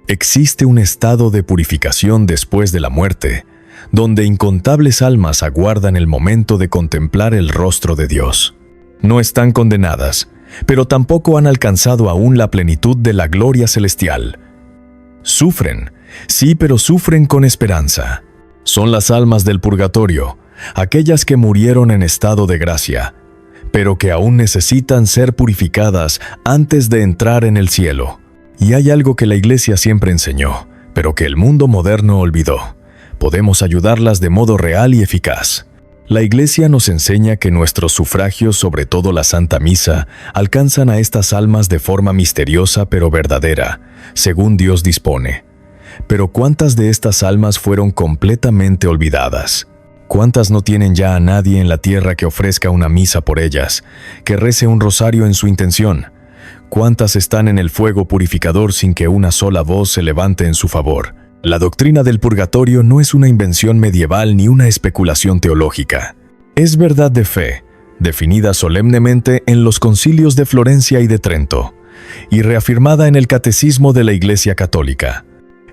Existe un estado de purificación después de la muerte, donde incontables almas aguardan el momento de contemplar el rostro de Dios. No están condenadas, pero tampoco han alcanzado aún la plenitud de la gloria celestial. Sufren, sí, pero sufren con esperanza. Son las almas del purgatorio, aquellas que murieron en estado de gracia, pero que aún necesitan ser purificadas antes de entrar en el cielo. Y hay algo que la Iglesia siempre enseñó, pero que el mundo moderno olvidó. Podemos ayudarlas de modo real y eficaz. La Iglesia nos enseña que nuestros sufragios, sobre todo la Santa Misa, alcanzan a estas almas de forma misteriosa pero verdadera, según Dios dispone. Pero ¿cuántas de estas almas fueron completamente olvidadas? ¿Cuántas no tienen ya a nadie en la tierra que ofrezca una misa por ellas, que rece un rosario en su intención? ¿Cuántas están en el fuego purificador sin que una sola voz se levante en su favor? La doctrina del purgatorio no es una invención medieval ni una especulación teológica. Es verdad de fe, definida solemnemente en los concilios de Florencia y de Trento, y reafirmada en el Catecismo de la Iglesia Católica.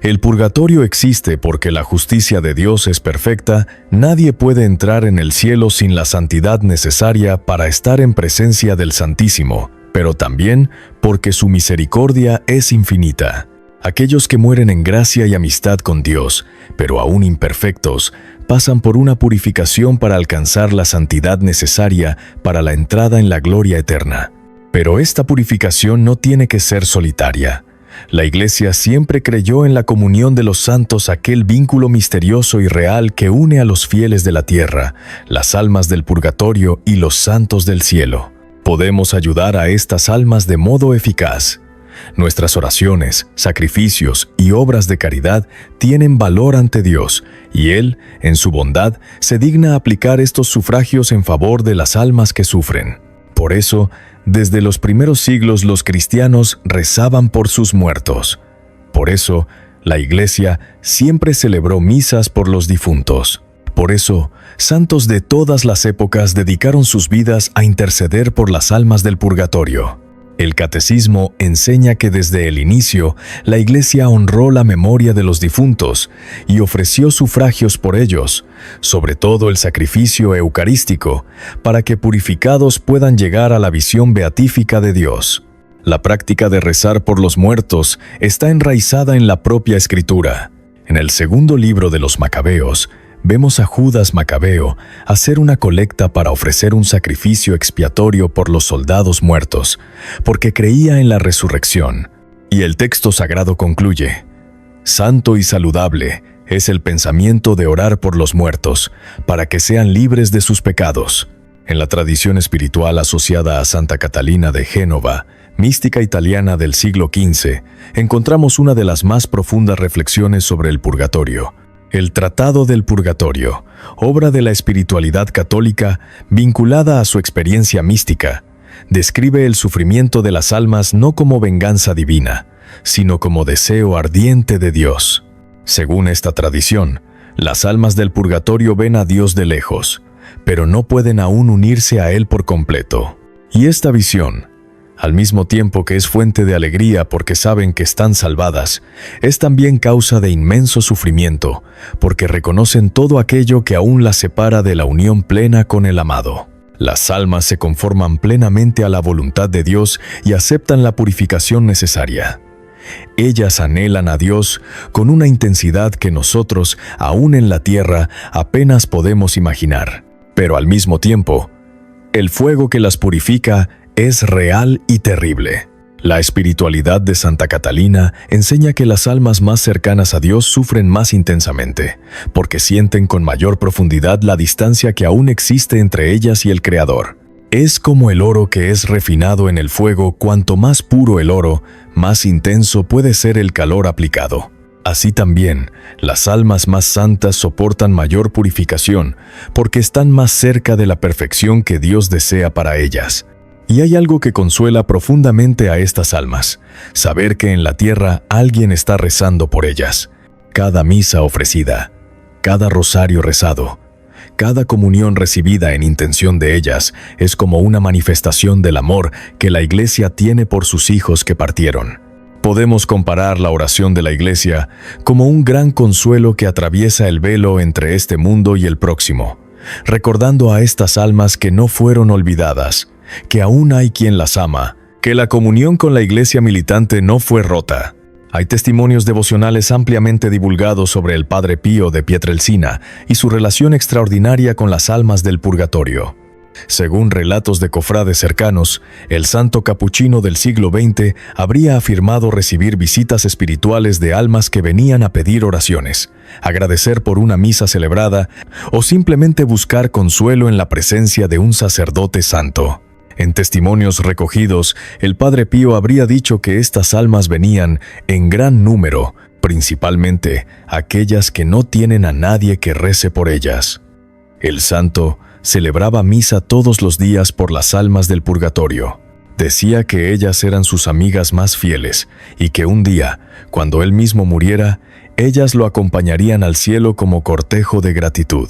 El purgatorio existe porque la justicia de Dios es perfecta. Nadie puede entrar en el cielo sin la santidad necesaria para estar en presencia del Santísimo, pero también porque su misericordia es infinita. Aquellos que mueren en gracia y amistad con Dios, pero aún imperfectos, pasan por una purificación para alcanzar la santidad necesaria para la entrada en la gloria eterna. Pero esta purificación no tiene que ser solitaria. La Iglesia siempre creyó en la comunión de los santos, aquel vínculo misterioso y real que une a los fieles de la tierra, las almas del purgatorio y los santos del cielo. Podemos ayudar a estas almas de modo eficaz. Nuestras oraciones, sacrificios y obras de caridad tienen valor ante Dios, y Él, en su bondad, se digna aplicar estos sufragios en favor de las almas que sufren. Por eso, desde los primeros siglos los cristianos rezaban por sus muertos. Por eso, la Iglesia siempre celebró misas por los difuntos. Por eso, santos de todas las épocas dedicaron sus vidas a interceder por las almas del purgatorio. El Catecismo enseña que desde el inicio, la Iglesia honró la memoria de los difuntos y ofreció sufragios por ellos, sobre todo el sacrificio eucarístico, para que purificados puedan llegar a la visión beatífica de Dios. La práctica de rezar por los muertos está enraizada en la propia Escritura. En el segundo libro de los Macabeos, vemos a Judas Macabeo hacer una colecta para ofrecer un sacrificio expiatorio por los soldados muertos, porque creía en la resurrección. Y el texto sagrado concluye: «Santo y saludable es el pensamiento de orar por los muertos, para que sean libres de sus pecados». En la tradición espiritual asociada a Santa Catalina de Génova, mística italiana del siglo XV, encontramos una de las más profundas reflexiones sobre el purgatorio. El Tratado del Purgatorio, obra de la espiritualidad católica vinculada a su experiencia mística, describe el sufrimiento de las almas no como venganza divina, sino como deseo ardiente de Dios. Según esta tradición, las almas del purgatorio ven a Dios de lejos, pero no pueden aún unirse a Él por completo. Y esta visión, al mismo tiempo que es fuente de alegría porque saben que están salvadas, es también causa de inmenso sufrimiento, porque reconocen todo aquello que aún las separa de la unión plena con el amado. Las almas se conforman plenamente a la voluntad de Dios y aceptan la purificación necesaria. Ellas anhelan a Dios con una intensidad que nosotros, aún en la tierra, apenas podemos imaginar. Pero al mismo tiempo, el fuego que las purifica es real y terrible. La espiritualidad de Santa Catalina enseña que las almas más cercanas a Dios sufren más intensamente, porque sienten con mayor profundidad la distancia que aún existe entre ellas y el Creador. Es como el oro que es refinado en el fuego. Cuanto más puro el oro, más intenso puede ser el calor aplicado. Así también, las almas más santas soportan mayor purificación, porque están más cerca de la perfección que Dios desea para ellas. Y hay algo que consuela profundamente a estas almas: saber que en la tierra alguien está rezando por ellas. Cada misa ofrecida, cada rosario rezado, cada comunión recibida en intención de ellas es como una manifestación del amor que la Iglesia tiene por sus hijos que partieron. Podemos comparar la oración de la Iglesia como un gran consuelo que atraviesa el velo entre este mundo y el próximo, recordando a estas almas que no fueron olvidadas, que aún hay quien las ama, que la comunión con la Iglesia militante no fue rota. Hay testimonios devocionales ampliamente divulgados sobre el Padre Pío de Pietrelcina y su relación extraordinaria con las almas del purgatorio. Según relatos de cofrades cercanos, el santo capuchino del siglo XX habría afirmado recibir visitas espirituales de almas que venían a pedir oraciones, agradecer por una misa celebrada o simplemente buscar consuelo en la presencia de un sacerdote santo. En testimonios recogidos, el Padre Pío habría dicho que estas almas venían en gran número, principalmente aquellas que no tienen a nadie que rece por ellas. El santo celebraba misa todos los días por las almas del purgatorio. Decía que ellas eran sus amigas más fieles y que un día, cuando él mismo muriera, ellas lo acompañarían al cielo como cortejo de gratitud.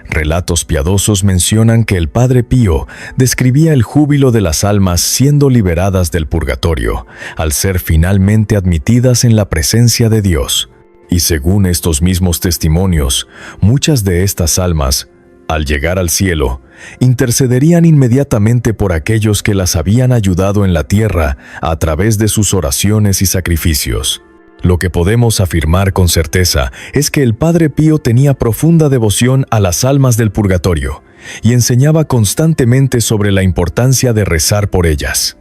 Relatos piadosos mencionan que el Padre Pío describía el júbilo de las almas siendo liberadas del purgatorio, al ser finalmente admitidas en la presencia de Dios. Y según estos mismos testimonios, muchas de estas almas, al llegar al cielo, intercederían inmediatamente por aquellos que las habían ayudado en la tierra a través de sus oraciones y sacrificios. Lo que podemos afirmar con certeza es que el Padre Pío tenía profunda devoción a las almas del purgatorio y enseñaba constantemente sobre la importancia de rezar por ellas.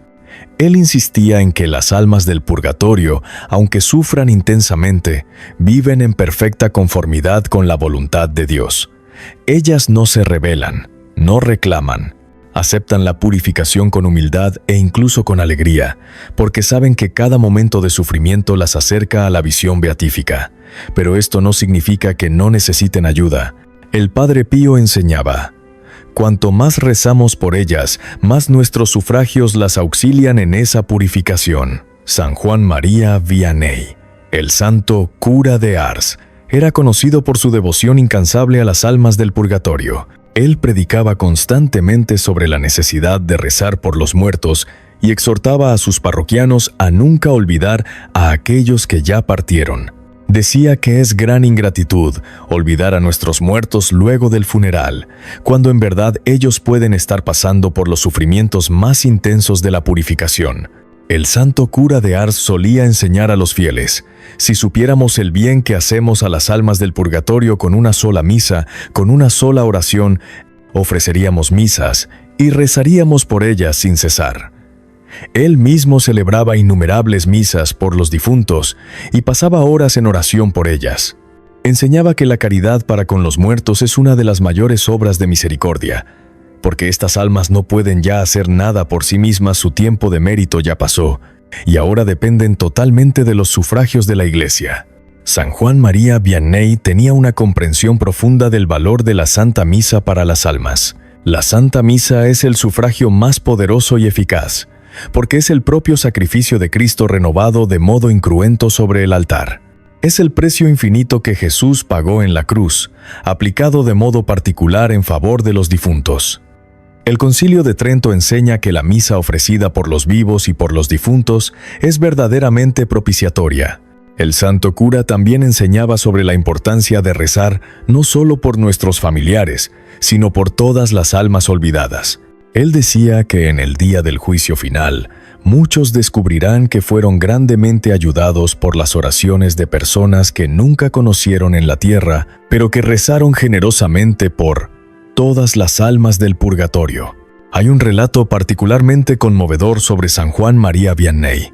Él insistía en que las almas del purgatorio, aunque sufran intensamente, viven en perfecta conformidad con la voluntad de Dios. Ellas no se rebelan, no reclaman, aceptan la purificación con humildad e incluso con alegría, porque saben que cada momento de sufrimiento las acerca a la visión beatífica. Pero esto no significa que no necesiten ayuda. El Padre Pío enseñaba: cuanto más rezamos por ellas, más nuestros sufragios las auxilian en esa purificación. San Juan María Vianney, el santo cura de Ars, era conocido por su devoción incansable a las almas del purgatorio. Él predicaba constantemente sobre la necesidad de rezar por los muertos y exhortaba a sus parroquianos a nunca olvidar a aquellos que ya partieron. Decía que es gran ingratitud olvidar a nuestros muertos luego del funeral, cuando en verdad ellos pueden estar pasando por los sufrimientos más intensos de la purificación. El santo cura de Ars solía enseñar a los fieles: si supiéramos el bien que hacemos a las almas del purgatorio con una sola misa, con una sola oración, ofreceríamos misas y rezaríamos por ellas sin cesar. Él mismo celebraba innumerables misas por los difuntos y pasaba horas en oración por ellas. Enseñaba que la caridad para con los muertos es una de las mayores obras de misericordia, porque estas almas no pueden ya hacer nada por sí mismas, su tiempo de mérito ya pasó, y ahora dependen totalmente de los sufragios de la Iglesia. San Juan María Vianney tenía una comprensión profunda del valor de la Santa Misa para las almas. La Santa Misa es el sufragio más poderoso y eficaz, porque es el propio sacrificio de Cristo renovado de modo incruento sobre el altar. Es el precio infinito que Jesús pagó en la cruz, aplicado de modo particular en favor de los difuntos. El Concilio de Trento enseña que la misa ofrecida por los vivos y por los difuntos es verdaderamente propiciatoria. El santo cura también enseñaba sobre la importancia de rezar no solo por nuestros familiares, sino por todas las almas olvidadas. Él decía que en el día del juicio final, muchos descubrirán que fueron grandemente ayudados por las oraciones de personas que nunca conocieron en la tierra, pero que rezaron generosamente por todas las almas del purgatorio. Hay un relato particularmente conmovedor sobre San Juan María Vianney.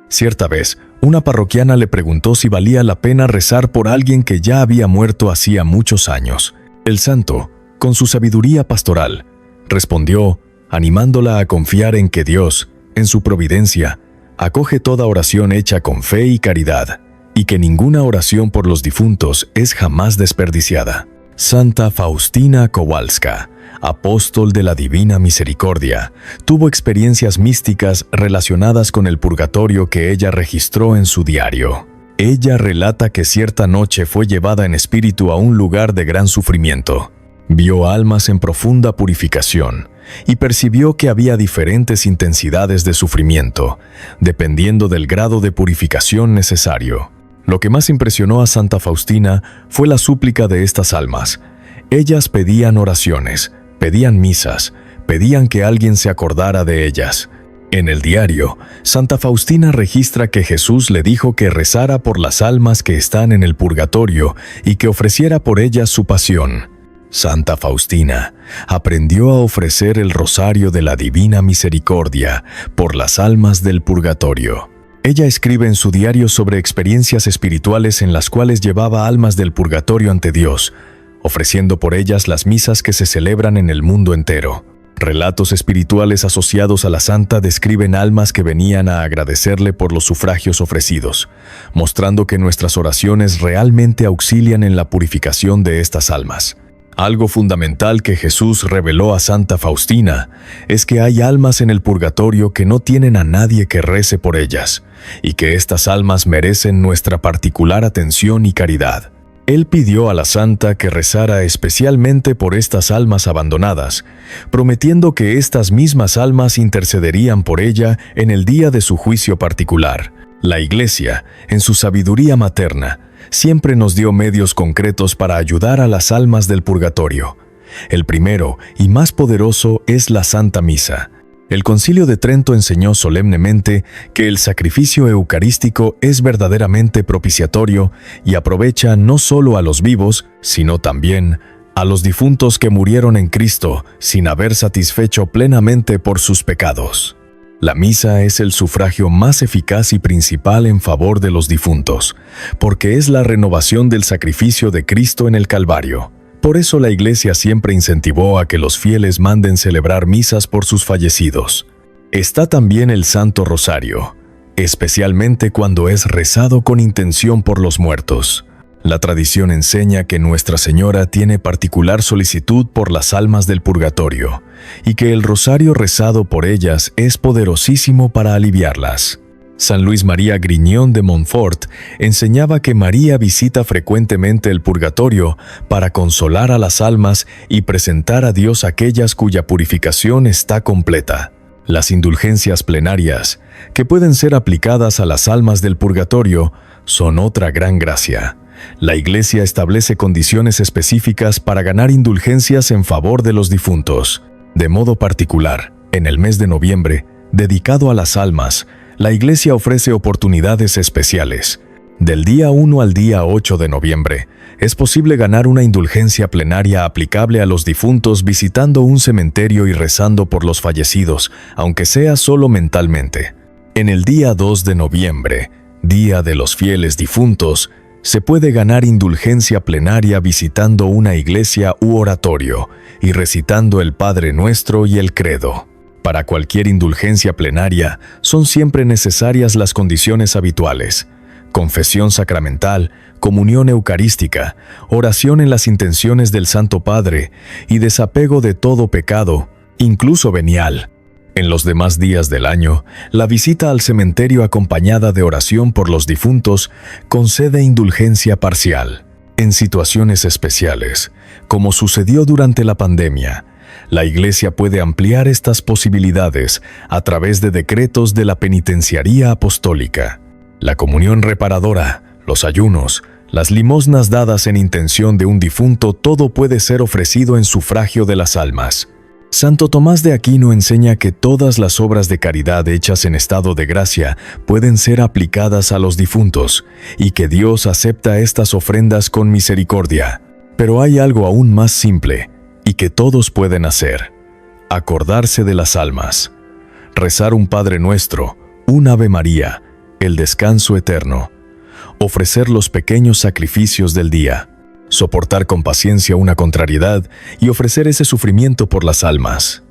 Cierta vez, una parroquiana le preguntó si valía la pena rezar por alguien que ya había muerto hacía muchos años. El santo, con su sabiduría pastoral, respondió, animándola a confiar en que Dios, en su providencia, acoge toda oración hecha con fe y caridad, y que ninguna oración por los difuntos es jamás desperdiciada. Santa Faustina Kowalska, apóstol de la Divina Misericordia, tuvo experiencias místicas relacionadas con el purgatorio que ella registró en su diario. Ella relata que cierta noche fue llevada en espíritu a un lugar de gran sufrimiento. Vio almas en profunda purificación, y percibió que había diferentes intensidades de sufrimiento, dependiendo del grado de purificación necesario. Lo que más impresionó a Santa Faustina fue la súplica de estas almas. Ellas pedían oraciones, pedían misas, pedían que alguien se acordara de ellas. En el diario, Santa Faustina registra que Jesús le dijo que rezara por las almas que están en el purgatorio y que ofreciera por ellas su pasión. Santa Faustina aprendió a ofrecer el rosario de la Divina Misericordia por las almas del purgatorio. Ella escribe en su diario sobre experiencias espirituales en las cuales llevaba almas del purgatorio ante Dios, ofreciendo por ellas las misas que se celebran en el mundo entero. Relatos espirituales asociados a la santa describen almas que venían a agradecerle por los sufragios ofrecidos, mostrando que nuestras oraciones realmente auxilian en la purificación de estas almas. Algo fundamental que Jesús reveló a Santa Faustina es que hay almas en el purgatorio que no tienen a nadie que rece por ellas, y que estas almas merecen nuestra particular atención y caridad. Él pidió a la santa que rezara especialmente por estas almas abandonadas, prometiendo que estas mismas almas intercederían por ella en el día de su juicio particular. La Iglesia, en su sabiduría materna, siempre nos dio medios concretos para ayudar a las almas del purgatorio. El primero y más poderoso es la Santa Misa. El Concilio de Trento enseñó solemnemente que el sacrificio eucarístico es verdaderamente propiciatorio y aprovecha no solo a los vivos, sino también a los difuntos que murieron en Cristo sin haber satisfecho plenamente por sus pecados. La misa es el sufragio más eficaz y principal en favor de los difuntos, porque es la renovación del sacrificio de Cristo en el Calvario. Por eso la Iglesia siempre incentivó a que los fieles manden celebrar misas por sus fallecidos. Está también el Santo Rosario, especialmente cuando es rezado con intención por los muertos. La tradición enseña que Nuestra Señora tiene particular solicitud por las almas del purgatorio y que el rosario rezado por ellas es poderosísimo para aliviarlas. San Luis María Grignion de Montfort enseñaba que María visita frecuentemente el purgatorio para consolar a las almas y presentar a Dios aquellas cuya purificación está completa. Las indulgencias plenarias, que pueden ser aplicadas a las almas del purgatorio, son otra gran gracia. La Iglesia establece condiciones específicas para ganar indulgencias en favor de los difuntos. De modo particular, en el mes de noviembre, dedicado a las almas, la Iglesia ofrece oportunidades especiales. Del día 1 al día 8 de noviembre, es posible ganar una indulgencia plenaria aplicable a los difuntos visitando un cementerio y rezando por los fallecidos, aunque sea solo mentalmente. En el día 2 de noviembre, Día de los Fieles Difuntos, se puede ganar indulgencia plenaria visitando una iglesia u oratorio y recitando el Padre Nuestro y el Credo. Para cualquier indulgencia plenaria son siempre necesarias las condiciones habituales: confesión sacramental, comunión eucarística, oración en las intenciones del Santo Padre y desapego de todo pecado, incluso venial. En los demás días del año, la visita al cementerio acompañada de oración por los difuntos concede indulgencia parcial. En situaciones especiales, como sucedió durante la pandemia, la Iglesia puede ampliar estas posibilidades a través de decretos de la Penitenciaría Apostólica. La comunión reparadora, los ayunos, las limosnas dadas en intención de un difunto, todo puede ser ofrecido en sufragio de las almas. Santo Tomás de Aquino enseña que todas las obras de caridad hechas en estado de gracia pueden ser aplicadas a los difuntos y que Dios acepta estas ofrendas con misericordia. Pero hay algo aún más simple y que todos pueden hacer: acordarse de las almas, rezar un Padre Nuestro, un Ave María, el descanso eterno, ofrecer los pequeños sacrificios del día, soportar con paciencia una contrariedad y ofrecer ese sufrimiento por las almas.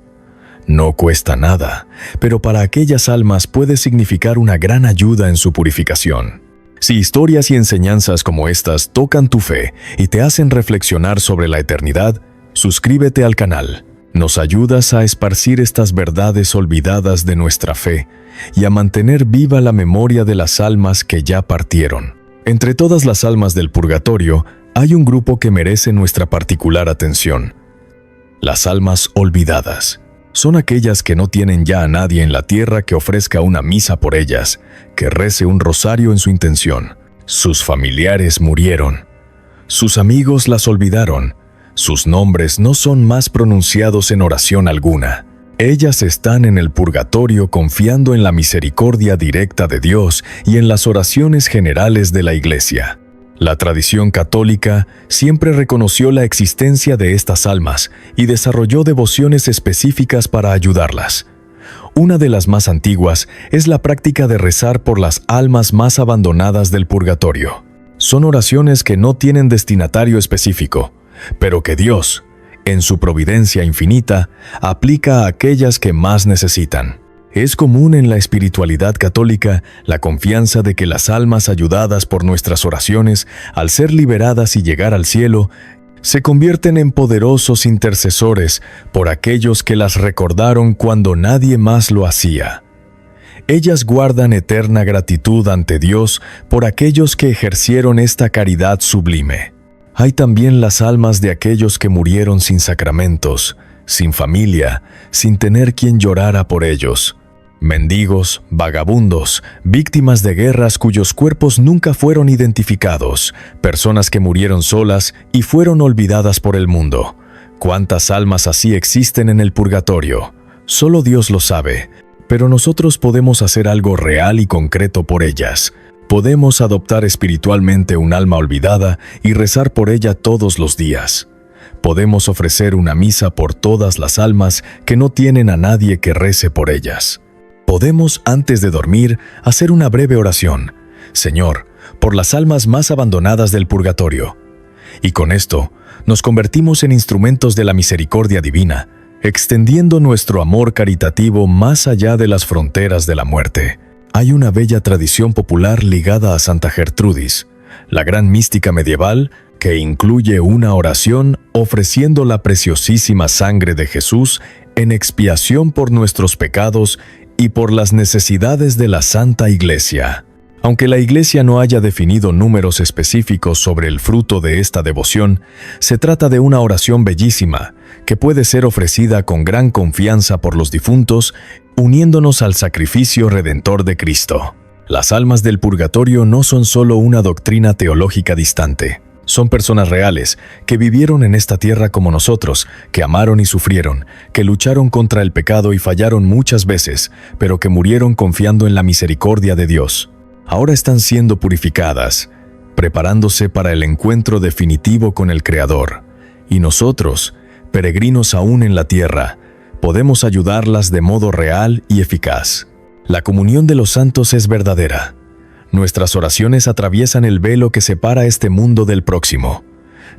No cuesta nada, pero para aquellas almas puede significar una gran ayuda en su purificación. Si historias y enseñanzas como estas tocan tu fe y te hacen reflexionar sobre la eternidad, suscríbete al canal. Nos ayudas a esparcir estas verdades olvidadas de nuestra fe y a mantener viva la memoria de las almas que ya partieron. Entre todas las almas del purgatorio, hay un grupo que merece nuestra particular atención: las almas olvidadas. Son aquellas que no tienen ya a nadie en la tierra que ofrezca una misa por ellas, que rece un rosario en su intención. Sus familiares murieron. Sus amigos las olvidaron. Sus nombres no son más pronunciados en oración alguna. Ellas están en el purgatorio confiando en la misericordia directa de Dios y en las oraciones generales de la Iglesia. La tradición católica siempre reconoció la existencia de estas almas y desarrolló devociones específicas para ayudarlas. Una de las más antiguas es la práctica de rezar por las almas más abandonadas del purgatorio. Son oraciones que no tienen destinatario específico, pero que Dios, en su providencia infinita, aplica a aquellas que más necesitan. Es común en la espiritualidad católica la confianza de que las almas ayudadas por nuestras oraciones, al ser liberadas y llegar al cielo, se convierten en poderosos intercesores por aquellos que las recordaron cuando nadie más lo hacía. Ellas guardan eterna gratitud ante Dios por aquellos que ejercieron esta caridad sublime. Hay también las almas de aquellos que murieron sin sacramentos, sin familia, sin tener quien llorara por ellos. Mendigos, vagabundos, víctimas de guerras cuyos cuerpos nunca fueron identificados, personas que murieron solas y fueron olvidadas por el mundo. ¿Cuántas almas así existen en el purgatorio? Solo Dios lo sabe, pero nosotros podemos hacer algo real y concreto por ellas. Podemos adoptar espiritualmente un alma olvidada y rezar por ella todos los días. Podemos ofrecer una misa por todas las almas que no tienen a nadie que rece por ellas. Podemos, antes de dormir, hacer una breve oración. Señor, por las almas más abandonadas del purgatorio. Y con esto, nos convertimos en instrumentos de la misericordia divina, extendiendo nuestro amor caritativo más allá de las fronteras de la muerte. Hay una bella tradición popular ligada a Santa Gertrudis, la gran mística medieval, que incluye una oración ofreciendo la preciosísima sangre de Jesús en expiación por nuestros pecados y por las necesidades de la Santa Iglesia. Aunque la Iglesia no haya definido números específicos sobre el fruto de esta devoción, se trata de una oración bellísima que puede ser ofrecida con gran confianza por los difuntos, uniéndonos al sacrificio redentor de Cristo. Las almas del purgatorio no son solo una doctrina teológica distante. Son personas reales, que vivieron en esta tierra como nosotros, que amaron y sufrieron, que lucharon contra el pecado y fallaron muchas veces, pero que murieron confiando en la misericordia de Dios. Ahora están siendo purificadas, preparándose para el encuentro definitivo con el Creador. Y nosotros, peregrinos aún en la tierra, podemos ayudarlas de modo real y eficaz. La comunión de los santos es verdadera. Nuestras oraciones atraviesan el velo que separa este mundo del próximo.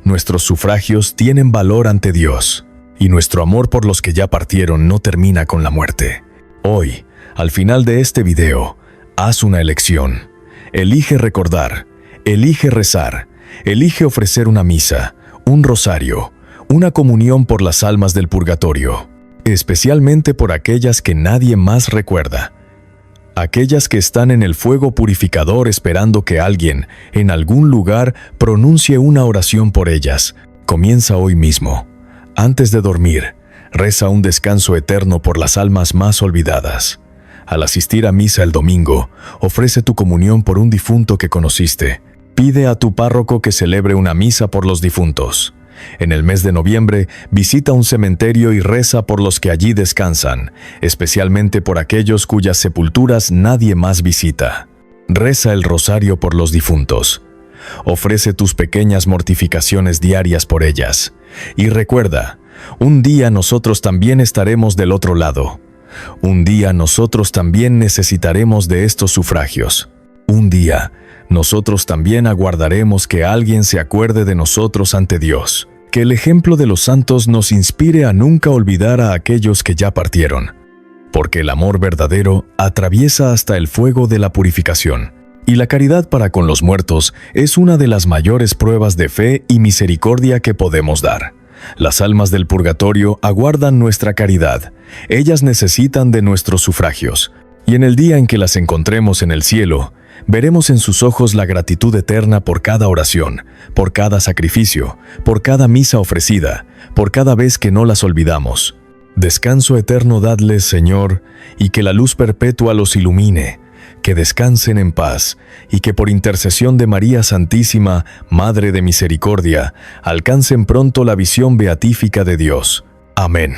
Nuestros sufragios tienen valor ante Dios, y nuestro amor por los que ya partieron no termina con la muerte. Hoy, al final de este video, haz una elección. Elige recordar, elige rezar, elige ofrecer una misa, un rosario, una comunión por las almas del purgatorio, especialmente por aquellas que nadie más recuerda. Aquellas que están en el fuego purificador esperando que alguien, en algún lugar, pronuncie una oración por ellas. Comienza hoy mismo. Antes de dormir, reza un descanso eterno por las almas más olvidadas. Al asistir a misa el domingo, ofrece tu comunión por un difunto que conociste. Pide a tu párroco que celebre una misa por los difuntos. En el mes de noviembre, visita un cementerio y reza por los que allí descansan, especialmente por aquellos cuyas sepulturas nadie más visita. Reza el rosario por los difuntos. Ofrece tus pequeñas mortificaciones diarias por ellas. Y recuerda, un día nosotros también estaremos del otro lado. Un día nosotros también necesitaremos de estos sufragios. Un día nosotros también aguardaremos que alguien se acuerde de nosotros ante Dios. Que el ejemplo de los santos nos inspire a nunca olvidar a aquellos que ya partieron, porque el amor verdadero atraviesa hasta el fuego de la purificación, y la caridad para con los muertos es una de las mayores pruebas de fe y misericordia que podemos dar. Las almas del purgatorio aguardan nuestra caridad, ellas necesitan de nuestros sufragios, y en el día en que las encontremos en el cielo, veremos en sus ojos la gratitud eterna por cada oración, por cada sacrificio, por cada misa ofrecida, por cada vez que no las olvidamos. Descanso eterno dadles, Señor, y que la luz perpetua los ilumine, que descansen en paz, y que por intercesión de María Santísima, Madre de Misericordia, alcancen pronto la visión beatífica de Dios. Amén.